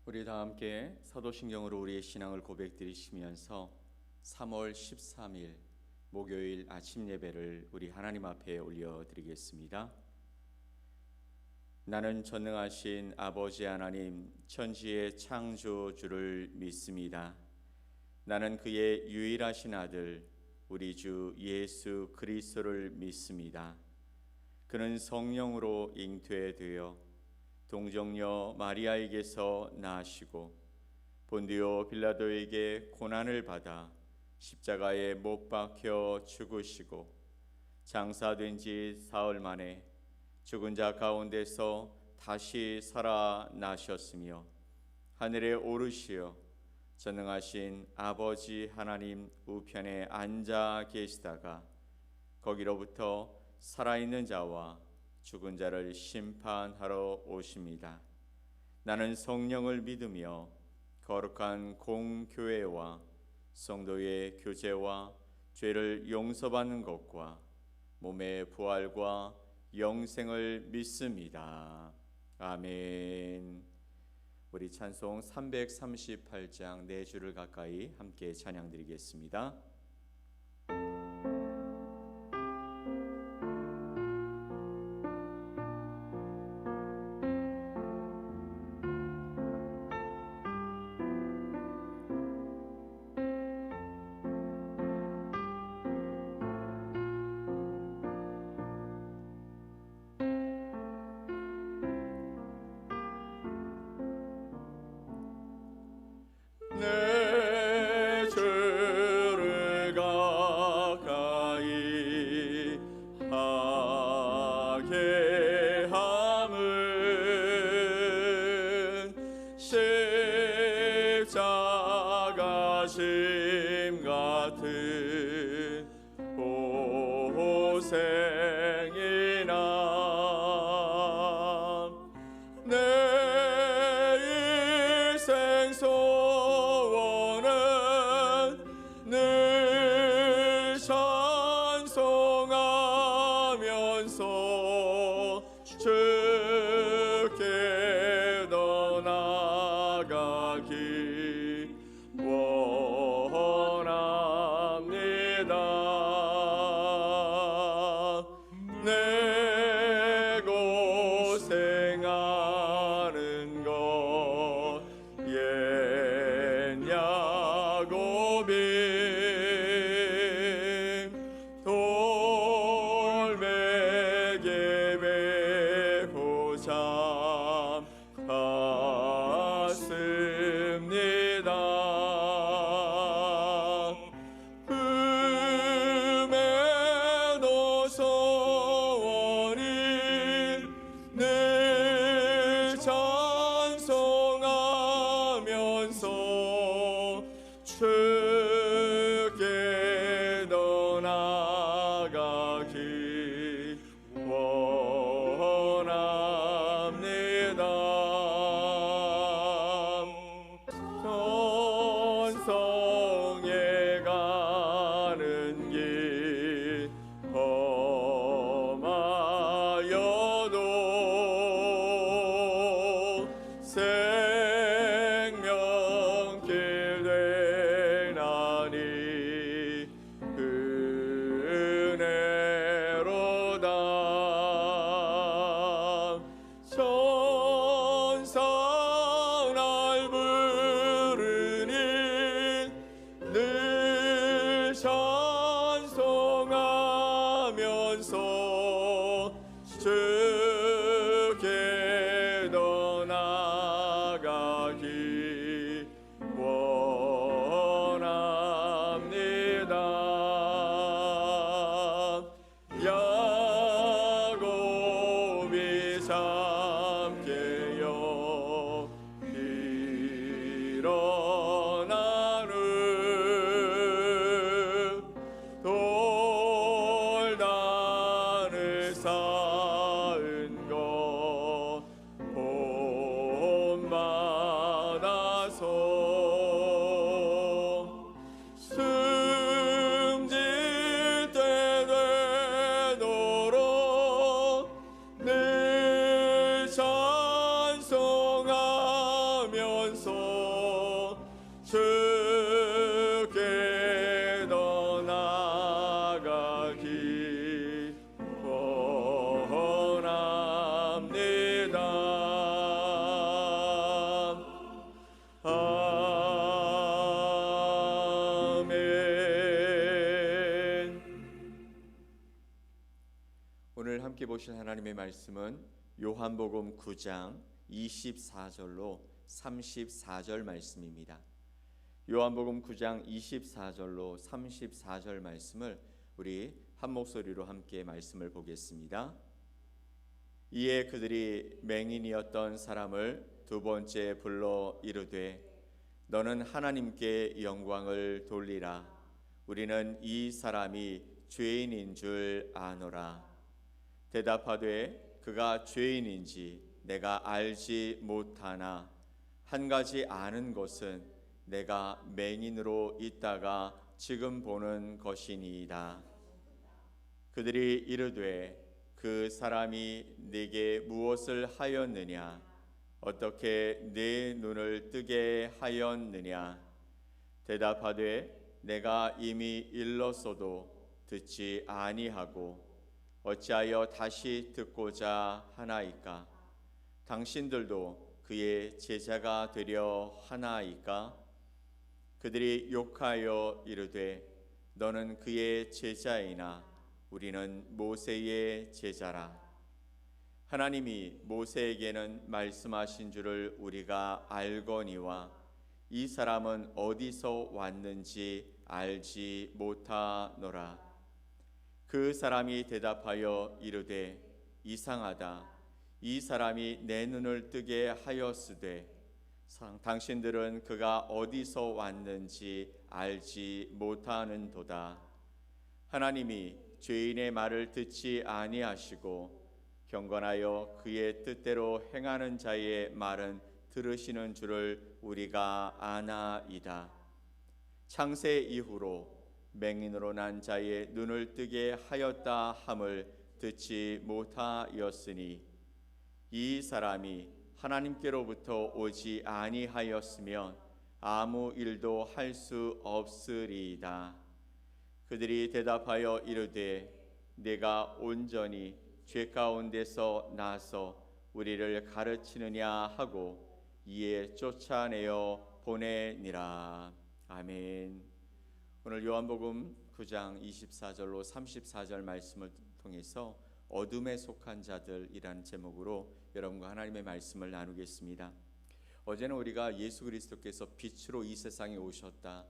우리 다 함께 사도신경으로 우리의 신앙을 고백드리시면서 3월 13일 목요일 아침 예배를 우리 하나님 앞에 올려드리겠습니다. 나는 전능하신 아버지 하나님 천지의 창조주를 믿습니다. 나는 그의 유일하신 아들 우리 주 예수 그리스도를 믿습니다. 그는 성령으로 잉태되어 동정녀 마리아에게서 나시고 본디오 빌라도에게 고난을 받아 십자가에 못 박혀 죽으시고 장사된 지 사흘 만에 죽은 자 가운데서 다시 살아나셨으며 하늘에 오르시어 전능하신 아버지 하나님 우편에 앉아 계시다가 거기로부터 살아있는 자와 죽은 자를 심판하러 오십니다. 나는 성령을 믿으며 거룩한 공교회와 성도의 교제와 죄를 용서받는 것과 몸의 부활과 영생을 믿습니다. 아멘. 우리 찬송 338장 네 주를 가까이 함께 찬양드리겠습니다. 내 죄를 가까이 하게 함은 십자가 심 같은 고생이나 내 일생 늘 찬송하면서 주께 더 나아가기 원합니다. 내 고생하는 것 옛 야곱이 주께 더 나아가기 원합니다. 천성에 가는 길 험하여도 생명길 되나니 은혜로다. 천사 날 부르니 늘 찬송하면서 주께 더 나아가기 원합니다. 야곱이 잠깨어 일어난 후 돌단을 쌓은 것 본받아서 숨질 때 되도록 늘 찬송하면서 주께 더 나아가기 원합니다. 아멘. 오늘 함께 보실 하나님의 말씀은 요한복음 9장 24절로 34절 말씀입니다. 요한복음 9장 24절로 34절 말씀을 우리 한 목소리로 함께 말씀을 보겠습니다. 이에 그들이 맹인이었던 사람을 두 번째 불러 이르되 너는 하나님께 영광을 돌리라. 우리는 이 사람이 죄인인 줄 아노라. 대답하되 그가 죄인인지 내가 알지 못하나 한 가지 아는 것은 내가 맹인으로 있다가 지금 보는 것이니이다. 그들이 이르되 그 사람이 네게 무엇을 하였느냐? 어떻게 네 눈을 뜨게 하였느냐? 대답하되 내가 이미 일렀어도 듣지 아니하고 어찌하여 다시 듣고자 하나이까? 당신들도 그의 제자가 되려 하나이까? 그들이 욕하여 이르되 너는 그의 제자이나 우리는 모세의 제자라. 하나님이 모세에게는 말씀하신 줄을 우리가 알거니와 이 사람은 어디서 왔는지 알지 못하노라. 그 사람이 대답하여 이르되 이상하다. 이 사람이 내 눈을 뜨게 하였으되 당신들은 그가 어디서 왔는지 알지 못하는도다. 하나님이 죄인의 말을 듣지 아니하시고 경건하여 그의 뜻대로 행하는 자의 말은 들으시는 줄을 우리가 아나이다. 창세 이후로 맹인으로 난 자의 눈을 뜨게 하였다 함을 듣지 못하였으니 이 사람이 하나님께로부터 오지 아니하였으면 아무 일도 할 수 없으리이다. 그들이 대답하여 이르되 네가 온전히 죄 가운데서 나서 우리를 가르치느냐 하고 이에 쫓아내어 보내니라. 아멘. 오늘 요한복음 9장 24절로 34절 말씀을 통해서 어둠에 속한 자들이라는 제목으로 여러분과 하나님의 말씀을 나누겠습니다. 어제는 우리가 예수 그리스도께서 빛으로 이 세상에 오셨다.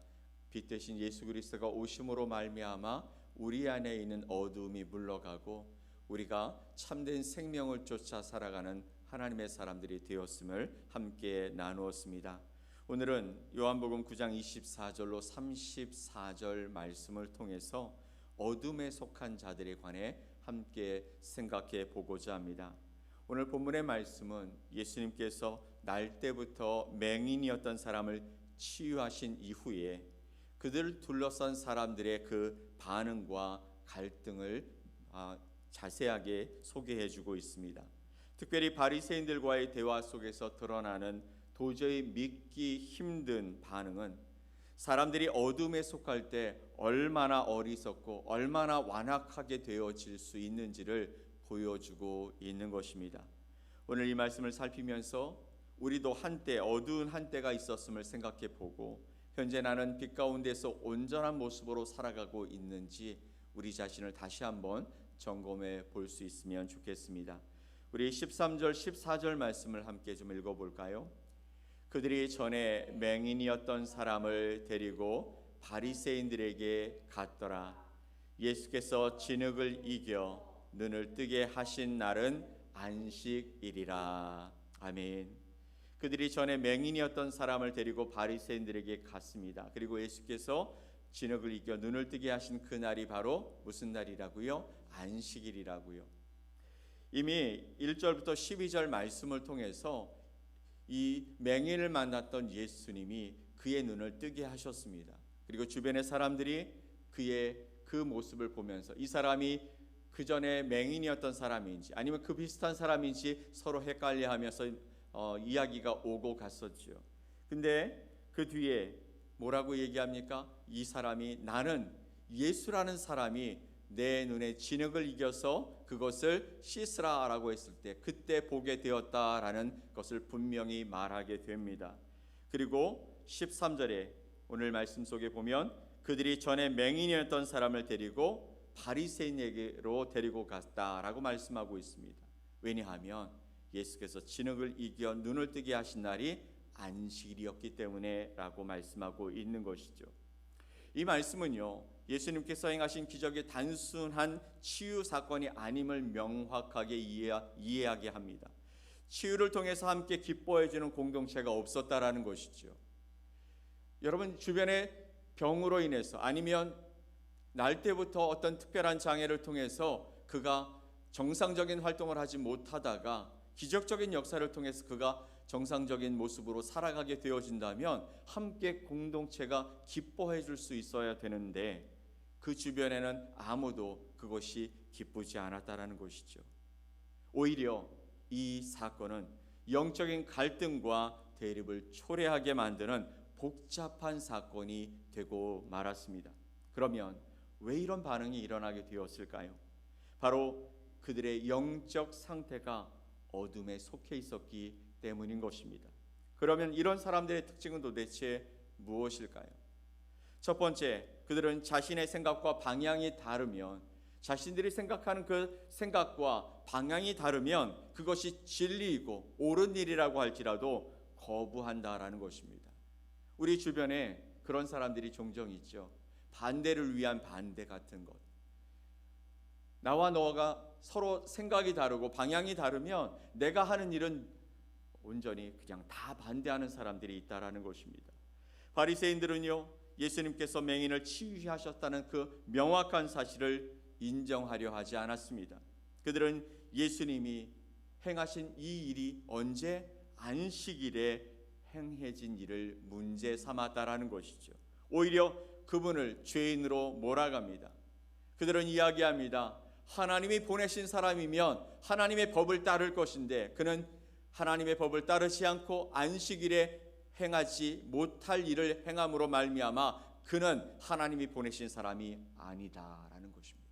빛 대신 예수 그리스도가 오심으로 말미암아 우리 안에 있는 어둠이 물러가고 우리가 참된 생명을 쫓아 살아가는 하나님의 사람들이 되었음을 함께 나누었습니다. 오늘은 요한복음 9장 24절로 34절 말씀을 통해서 어둠에 속한 자들에 관해 함께 생각해 보고자 합니다. 오늘 본문의 말씀은 예수님께서 날 때부터 맹인이었던 사람을 치유하신 이후에 그들을 둘러싼 사람들의 그 반응과 갈등을 자세하게 소개해 주고 있습니다. 특별히 바리새인들과의 대화 속에서 드러나는 도저히 믿기 힘든 반응은 사람들이 어둠에 속할 때 얼마나 어리석고 얼마나 완악하게 되어질 수 있는지를 보여주고 있는 것입니다. 오늘 이 말씀을 살피면서 우리도 한때 어두운 한때가 있었음을 생각해 보고 현재 나는 빛 가운데서 온전한 모습으로 살아가고 있는지 우리 자신을 다시 한번 점검해 볼 수 있으면 좋겠습니다. 우리 13절 14절 말씀을 함께 좀 읽어볼까요? 그들이 전에 맹인이었던 사람을 데리고 바리새인들에게 갔더라. 예수께서 진흙을 이겨 눈을 뜨게 하신 날은 안식일이라. 아멘. 그들이 전에 맹인이었던 사람을 데리고 바리새인들에게 갔습니다. 그리고 예수께서 진흙을 이겨 눈을 뜨게 하신 그 날이 바로 무슨 날이라고요? 안식일이라고요. 이미 1절부터 12절 말씀을 통해서 이 맹인을 만났던 예수님이 그의 눈을 뜨게 하셨습니다. 그리고 주변의 사람들이 그의 그 모습을 보면서 이 사람이 그 전에 맹인이었던 사람인지 아니면 그 비슷한 사람인지 서로 헷갈려하면서 이야기가 오고 갔었죠. 근데 그 뒤에 뭐라고 얘기합니까? 이 사람이, 나는 예수라는 사람이 내 눈에 진흙을 이겨서 그것을 씻으라라고 했을 때 그때 보게 되었다라는 것을 분명히 말하게 됩니다. 그리고 13절에 오늘 말씀 속에 보면 그들이 전에 맹인이었던 사람을 데리고 바리새인에게로 데리고 갔다라고 말씀하고 있습니다. 왜냐하면 예수께서 진흙을 이겨 눈을 뜨게 하신 날이 안식일이었기 때문에라고 말씀하고 있는 것이죠. 이 말씀은요, 예수님께서 행하신 기적이 단순한 치유 사건이 아님을 명확하게 이해하게 합니다. 치유를 통해서 함께 기뻐해 주는 공동체가 없었다라는 것이죠. 여러분 주변에 병으로 인해서 아니면 날 때부터 어떤 특별한 장애를 통해서 그가 정상적인 활동을 하지 못하다가 기적적인 역사를 통해서 그가 정상적인 모습으로 살아가게 되어진다면 함께 공동체가 기뻐해 줄 수 있어야 되는데 그 주변에는 아무도 그것이 기쁘지 않았다라는 것이죠. 오히려 이 사건은 영적인 갈등과 대립을 초래하게 만드는 복잡한 사건이 되고 말았습니다. 그러면 왜 이런 반응이 일어나게 되었을까요? 바로 그들의 영적 상태가 어둠에 속해 있었기 때문인 것입니다. 그러면 이런 사람들의 특징은 도대체 무엇일까요? 첫 번째, 그들은 자신의 생각과 방향이 다르면, 자신들이 생각하는 그 생각과 방향이 다르면 그것이 진리이고 옳은 일이라고 할지라도 거부한다라는 것입니다. 우리 주변에 그런 사람들이 종종 있죠. 반대를 위한 반대 같은 것. 나와 너가 서로 생각이 다르고 방향이 다르면 내가 하는 일은 온전히 그냥 다 반대하는 사람들이 있다라는 것입니다. 바리새인들은요, 예수님께서 맹인을 치유하셨다는 그 명확한 사실을 인정하려 하지 않았습니다. 그들은 예수님이 행하신 이 일이 언제 안식일에 행해진 일을 문제 삼았다라는 것이죠. 오히려 그분을 죄인으로 몰아갑니다. 그들은 이야기합니다. 하나님이 보내신 사람이면 하나님의 법을 따를 것인데 그는 하나님의 법을 따르지 않고 안식일에 행하지 못할 일을 행함으로 말미암아 그는 하나님이 보내신 사람이 아니다라는 것입니다.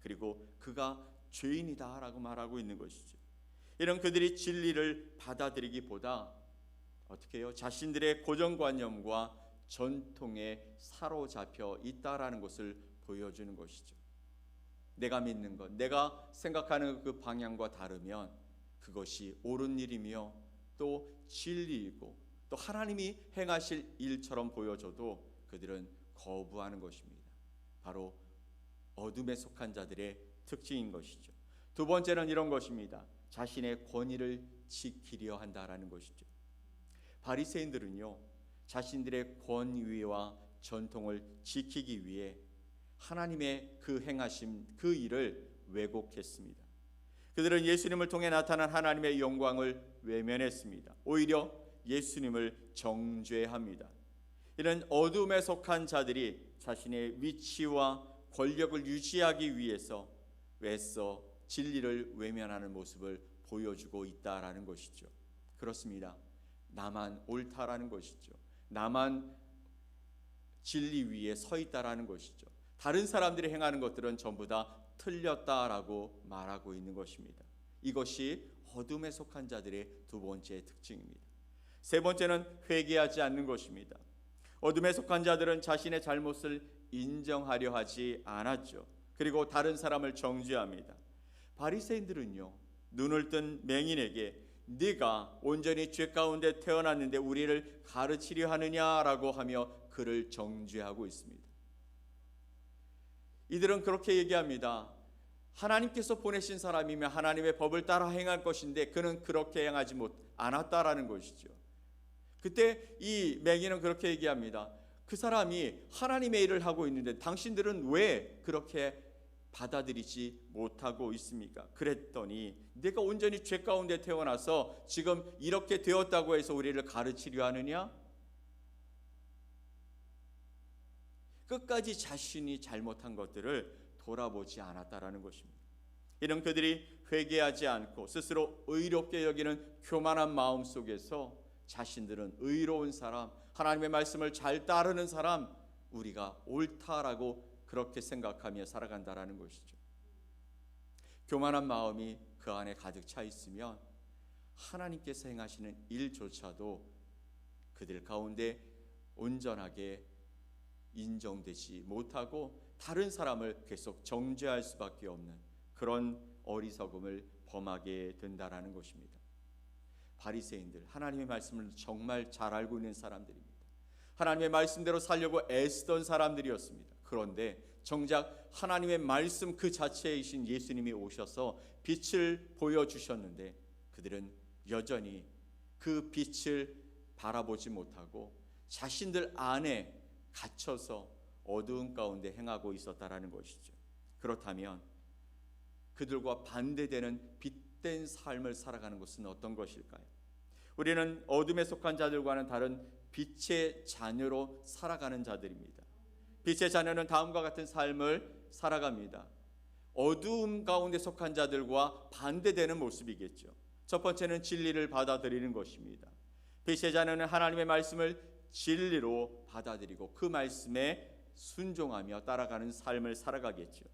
그리고 그가 죄인이다라고 말하고 있는 것이죠. 이런 그들이 진리를 받아들이기보다 어떻게 해요? 자신들의 고정관념과 전통에 사로잡혀 있다라는 것을 보여주는 것이죠. 내가 믿는 것, 내가 생각하는 그 방향과 다르면 그것이 옳은 일이며 또 진리이고 또 하나님이 행하실 일처럼 보여져도 그들은 거부하는 것입니다. 바로 어둠에 속한 자들의 특징인 것이죠. 두 번째는 이런 것입니다. 자신의 권위를 지키려 한다라는 것이죠. 바리새인들은요, 자신들의 권위와 전통을 지키기 위해 하나님의 그 행하심, 그 일을 왜곡했습니다. 그들은 예수님을 통해 나타난 하나님의 영광을 외면했습니다. 오히려 예수님을 정죄합니다. 이런 어둠에 속한 자들이 자신의 위치와 권력을 유지하기 위해서 애써 진리를 외면하는 모습을 보여주고 있다라는 것이죠. 그렇습니다. 나만 옳다라는 것이죠. 나만 진리 위에 서 있다라는 것이죠. 다른 사람들이 행하는 것들은 전부 다 틀렸다라고 말하고 있는 것입니다. 이것이 어둠에 속한 자들의 두 번째 특징입니다. 세 번째는 회개하지 않는 것입니다. 어둠에 속한 자들은 자신의 잘못을 인정하려 하지 않았죠. 그리고 다른 사람을 정죄합니다. 바리새인들은요, 눈을 뜬 맹인에게 네가 온전히 죄 가운데 태어났는데 우리를 가르치려 하느냐라고 하며 그를 정죄하고 있습니다. 이들은 그렇게 얘기합니다. 하나님께서 보내신 사람이면 하나님의 법을 따라 행할 것인데 그는 그렇게 행하지 않았다라는 것이죠. 그때 이 맹인은 그렇게 얘기합니다. 그 사람이 하나님의 일을 하고 있는데 당신들은 왜 그렇게 받아들이지 못하고 있습니까? 그랬더니 내가 온전히 죄 가운데 태어나서 지금 이렇게 되었다고 해서 우리를 가르치려 하느냐? 끝까지 자신이 잘못한 것들을 돌아보지 않았다라는 것입니다. 이런 그들이 회개하지 않고 스스로 의롭게 여기는 교만한 마음 속에서 자신들은 의로운 사람, 하나님의 말씀을 잘 따르는 사람, 우리가 옳다라고 그렇게 생각하며 살아간다라는 것이죠. 교만한 마음이 그 안에 가득 차 있으면 하나님께서 행하시는 일조차도 그들 가운데 온전하게 인정되지 못하고 다른 사람을 계속 정죄할 수밖에 없는 그런 어리석음을 범하게 된다라는 것입니다. 바리새인들, 하나님의 말씀을 정말 잘 알고 있는 사람들입니다. 하나님의 말씀대로 살려고 애쓰던 사람들이었습니다. 그런데 정작 하나님의 말씀 그 자체이신 예수님이 오셔서 빛을 보여주셨는데 그들은 여전히 그 빛을 바라보지 못하고 자신들 안에 갇혀서 어두운 가운데 행하고 있었다라는 것이죠. 그렇다면 그들과 반대되는 빛된 삶을 살아가는 것은 어떤 것일까요? 우리는 어둠에 속한 자들과는 다른 빛의 자녀로 살아가는 자들입니다. 빛의 자녀는 다음과 같은 삶을 살아갑니다. 어두움 가운데 속한 자들과 반대되는 모습이겠죠. 첫 번째는 진리를 받아들이는 것입니다. 빛의 자녀는 하나님의 말씀을 진리로 받아들이고 그 말씀에 순종하며 따라가는 삶을 살아가겠죠.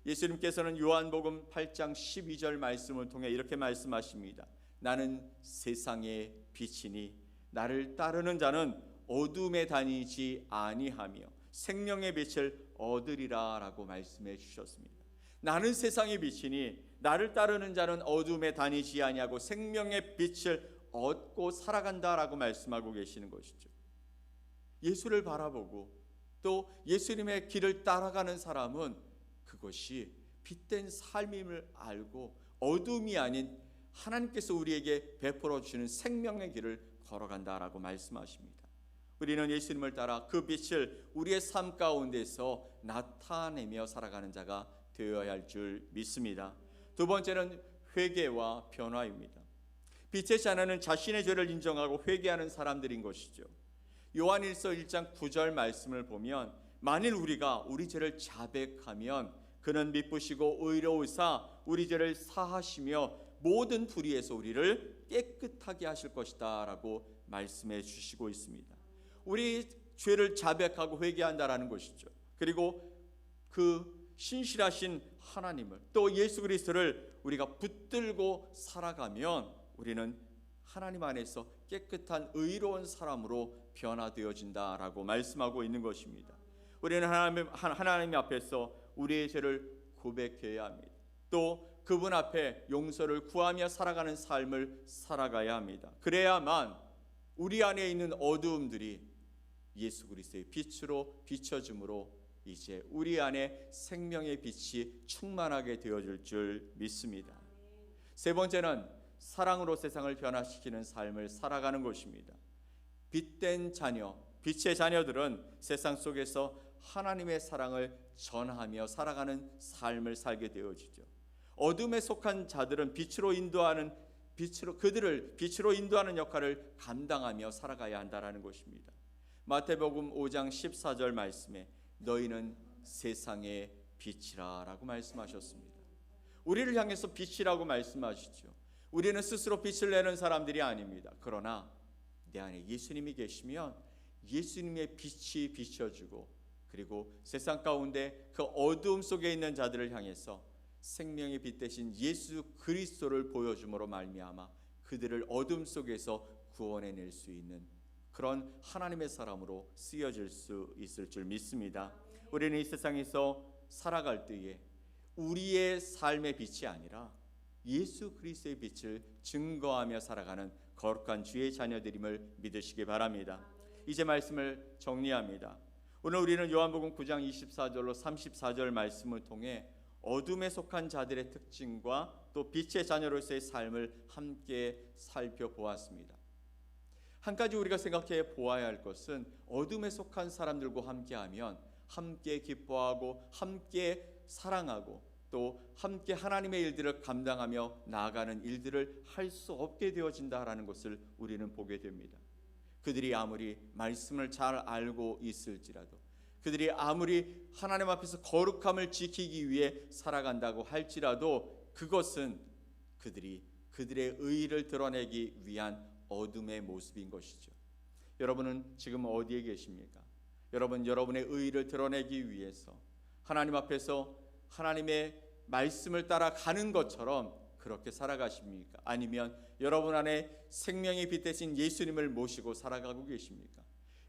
예수님께서는 요한복음 8장 12절 말씀을 통해 이렇게 말씀하십니다. 나는 세상의 빛이니 나를 따르는 자는 어둠에 다니지 아니하며 생명의 빛을 얻으리라 라고 말씀해 주셨습니다. 나는 세상의 빛이니 나를 따르는 자는 어둠에 다니지 아니하고 생명의 빛을 얻고 살아간다라고 말씀하고 계시는 것이죠. 예수를 바라보고 또 예수님의 길을 따라가는 사람은 그것이 빛된 삶임을 알고 어둠이 아닌 하나님께서 우리에게 베풀어 주시는 생명의 길을 걸어간다라고 말씀하십니다. 우리는 예수님을 따라 그 빛을 우리의 삶 가운데서 나타내며 살아가는 자가 되어야 할 줄 믿습니다. 두 번째는 회개와 변화입니다. 빛의 자녀는 자신의 죄를 인정하고 회개하는 사람들인 것이죠. 요한일서 1장 9절 말씀을 보면 만일 우리가 우리 죄를 자백하면 그는 미쁘시고 의로우사 우리 죄를 사하시며 모든 불의에서 우리를 깨끗하게 하실 것이다 라고 말씀해 주시고 있습니다. 우리 죄를 자백하고 회개한다라는 것이죠. 그리고 그 신실하신 하나님을 또 예수 그리스도를 우리가 붙들고 살아가면 우리는 하나님 안에서 깨끗한 의로운 사람으로 변화되어진다라고 말씀하고 있는 것입니다. 우리는 하나님 앞에서 우리의 죄를 고백해야 합니다. 또 그분 앞에 용서를 구하며 살아가는 삶을 살아가야 합니다. 그래야만 우리 안에 있는 어두움들이 예수 그리스도의 빛으로 비춰짐으로 이제 우리 안에 생명의 빛이 충만하게 되어질 줄 믿습니다. 세 번째는 사랑으로 세상을 변화시키는 삶을 살아가는 것입니다. 빛된 자녀, 빛의 자녀들은 세상 속에서 하나님의 사랑을 전하며 살아가는 삶을 살게 되어지죠. 어둠에 속한 자들은 그들을 빛으로 인도하는 역할을 감당하며 살아가야 한다라는 것입니다. 마태복음 5장 14절 말씀에 너희는 세상의 빛이라 라고 말씀하셨습니다. 우리를 향해서 빛이라고 말씀하시죠. 우리는 스스로 빛을 내는 사람들이 아닙니다. 그러나 내 안에 예수님이 계시면 예수님의 빛이 비춰주고 그리고 세상 가운데 그 어두움 속에 있는 자들을 향해서 생명의 빛 대신 예수 그리스도를 보여줌으로 말미암아 그들을 어둠 속에서 구원해낼 수 있는 그런 하나님의 사람으로 쓰여질 수 있을 줄 믿습니다. 우리는 이 세상에서 살아갈 때에 우리의 삶의 빛이 아니라 예수 그리스도의 빛을 증거하며 살아가는 거룩한 주의 자녀들임을 믿으시기 바랍니다. 이제 말씀을 정리합니다. 오늘 우리는 요한복음 9장 24절로 34절 말씀을 통해 어둠에 속한 자들의 특징과 또 빛의 자녀로서의 삶을 함께 살펴보았습니다. 한 가지 우리가 생각해 보아야 할 것은 어둠에 속한 사람들과 함께하면 함께 기뻐하고 함께 사랑하고 또 함께 하나님의 일들을 감당하며 나아가는 일들을 할 수 없게 되어진다라는 것을 우리는 보게 됩니다. 그들이 아무리 말씀을 잘 알고 있을지라도 그들이 아무리 하나님 앞에서 거룩함을 지키기 위해 살아간다고 할지라도 그것은 그들이 그들의 의의를 드러내기 위한 어둠의 모습인 것이죠. 여러분은 지금 어디에 계십니까? 여러분, 여러분의 의의를 드러내기 위해서 하나님 앞에서 하나님의 말씀을 따라가는 것처럼 그렇게 살아가십니까? 아니면 여러분 안에 생명의 빛 대신 예수님을 모시고 살아가고 계십니까?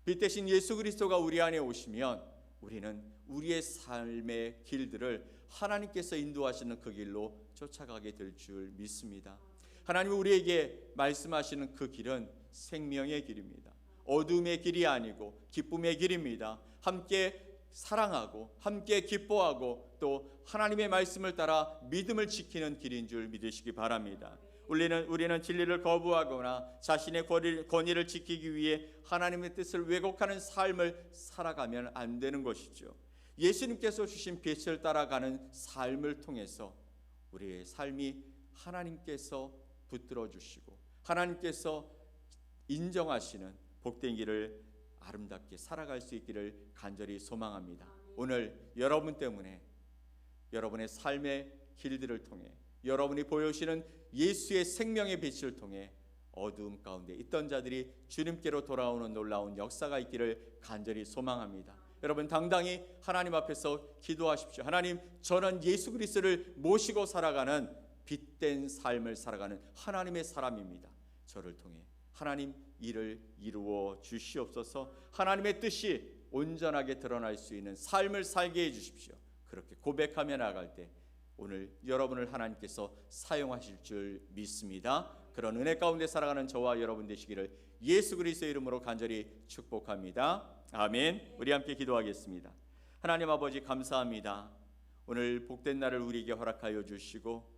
빛 대신 예수 그리스도가 우리 안에 오시면 우리는 우리의 삶의 길들을 하나님께서 인도하시는 그 길로 쫓아가게 될 줄 믿습니다. 하나님이 우리에게 말씀하시는 그 길은 생명의 길입니다. 어둠의 길이 아니고 기쁨의 길입니다. 함께 사랑하고 함께 기뻐하고 또 하나님의 말씀을 따라 믿음을 지키는 길인 줄 믿으시기 바랍니다. 우리는 진리를 거부하거나 자신의 권위를 지키기 위해 하나님의 뜻을 왜곡하는 삶을 살아가면 안 되는 것이죠. 예수님께서 주신 빛을 따라가는 삶을 통해서 우리의 삶이 하나님께서 붙들어 주시고 하나님께서 인정하시는 복된 길을 아름답게 살아갈 수 있기를 간절히 소망합니다. 오늘 여러분 때문에 여러분의 삶의 길들을 통해 여러분이 보여주시는 예수의 생명의 빛을 통해 어두움 가운데 있던 자들이 주님께로 돌아오는 놀라운 역사가 있기를 간절히 소망합니다. 여러분, 당당히 하나님 앞에서 기도하십시오. 하나님, 저는 예수 그리스도를 모시고 살아가는 빛된 삶을 살아가는 하나님의 사람입니다. 저를 통해 하나님 일을 이루어 주시옵소서. 하나님의 뜻이 온전하게 드러날 수 있는 삶을 살게 해 주십시오. 그렇게 고백하며 나아갈 때 오늘 여러분을 하나님께서 사용하실 줄 믿습니다. 그런 은혜 가운데 살아가는 저와 여러분 되시기를 예수 그리스도의 이름으로 간절히 축복합니다. 아멘. 우리 함께 기도하겠습니다. 하나님 아버지, 감사합니다. 오늘 복된 날을 우리에게 허락하여 주시고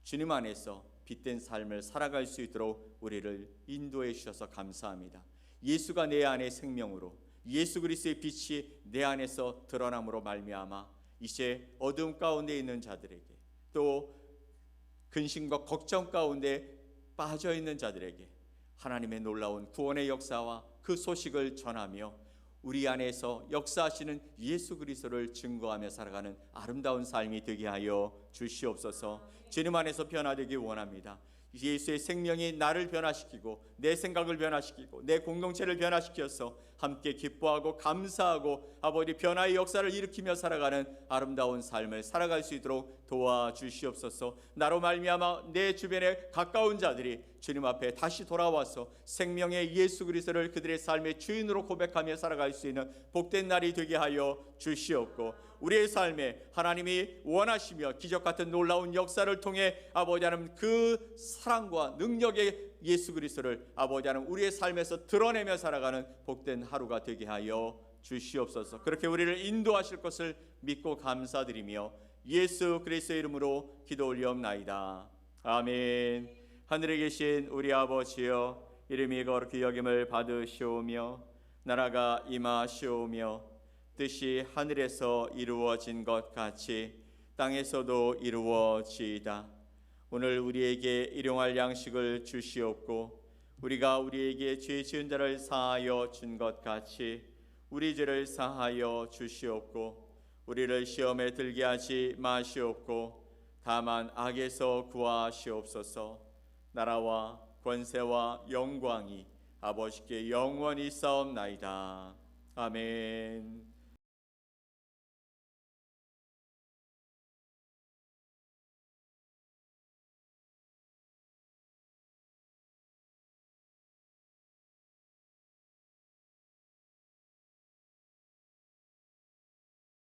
주님 안에서 빛된 삶을 살아갈 수 있도록 우리를 인도해 주셔서 감사합니다. 예수가 내 안에 생명으로 예수 그리스도의 빛이 내 안에서 드러남으로 말미암아 이제 어두움 가운데 있는 자들에게 또 근심과 걱정 가운데 빠져 있는 자들에게 하나님의 놀라운 구원의 역사와 그 소식을 전하며 우리 안에서 역사하시는 예수 그리스도를 증거하며 살아가는 아름다운 삶이 되게 하여 주시옵소서. 주님 안에서 변화되기 원합니다. 예수의 생명이 나를 변화시키고 내 생각을 변화시키고 내 공동체를 변화시켜서 함께 기뻐하고 감사하고 아버지 변화의 역사를 일으키며 살아가는 아름다운 삶을 살아갈 수 있도록 도와주시옵소서. 나로 말미암아 내 주변에 가까운 자들이 주님 앞에 다시 돌아와서 생명의 예수 그리스도를 그들의 삶의 주인으로 고백하며 살아갈 수 있는 복된 날이 되게 하여 주시옵고 우리의 삶에 하나님이 원하시며 기적 같은 놀라운 역사를 통해 아버지 하나님 그 사랑과 능력의 예수 그리스도를 아버지 하나님 우리의 삶에서 드러내며 살아가는 복된 하루가 되게 하여 주시옵소서. 그렇게 우리를 인도하실 것을 믿고 감사드리며 예수 그리스도의 이름으로 기도 올리옵나이다. 아멘. 하늘에 계신 우리 아버지여, 이름이 거룩히 여김을 받으시오며 나라가 임하시오며 뜻이 하늘에서 이루어진 것 같이 땅에서도 이루어지이다. 오늘 우리에게 일용할 양식을 주시옵고 우리가 우리에게 죄 지은 자를 사하여 준 것 같이 우리 죄를 사하여 주시옵고 우리를 시험에 들게 하지 마시옵고 다만 악에서 구하시옵소서. 나라와 권세와 영광이 아버지께 영원히 싸움나이다. 아멘.